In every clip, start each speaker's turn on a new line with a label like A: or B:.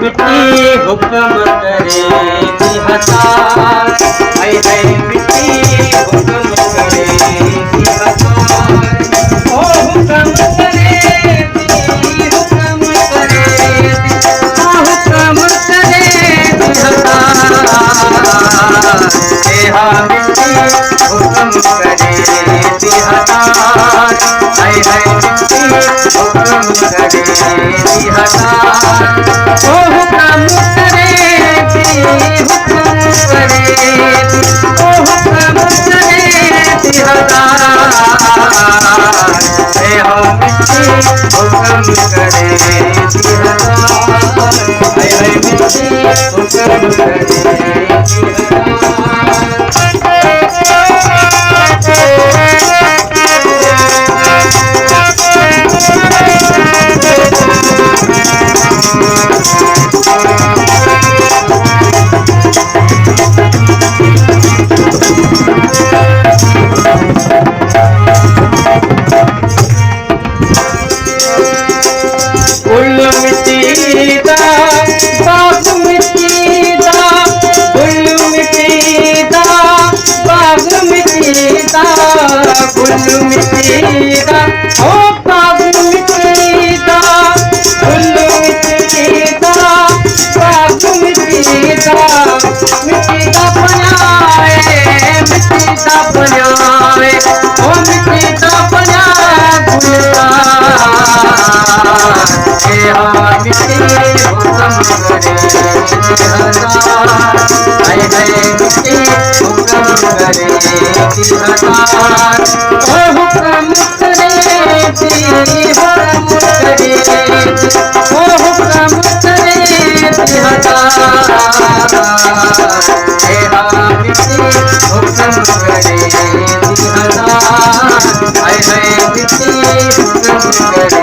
A: मिट्टी हुक्म करे हतार, हाय हाय मिट्टी हुक्म करे हतार, ओ हुक्म करे हुक्म करे हुक्म करे हतार, हा मिट्टी हुक्म करे हतार, हाय हाय मिट्टी हुक्म करे हतार, ओ हुक्म करे हुक्म करे ओ हुक्म करे हतार, हा मिट्टी हुक्म करे हतार, हाय हाय मिट्टी हुक्म करे फुल मिट्टीदा ओ बाग मिट्टीदा, फुल मिट्टीदा बाग मिट्टीदा, मिट्टीदा बनाए मिट्टीदा बनाए ओ मिट्टीदा बना गुलजार, हा मिट्टी हुक्म करे हतार, हाय हाय मिट्टी हुक्म करे हतार, ओ हुक्म करे हुक्म करे ओ हुक्म करे हतार, हा मिट्टी हुक्म करे हतार, हाय हाय मिट्टी हुक्म करे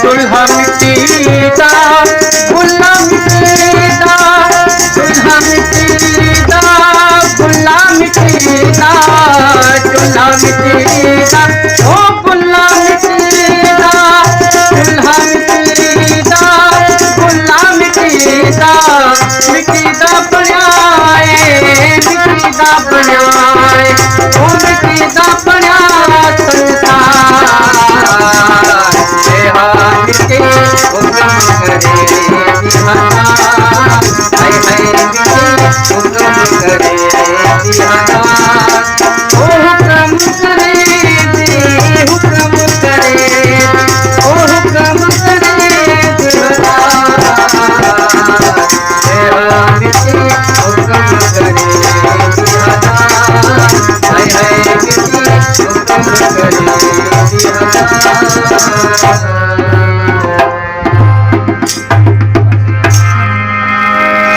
A: चूल्हा मिट्टीदा गुल्ला मिट्टीदा, चूल्हा मिट्टीदा गुल्ला मिट्टीदा, चूल्हा मिट्टीदा ओ गुल्ला मिट्टीदा, चूल्हा मिट्टीदा गुल्ला मिट्टीदा, मिट्टीदा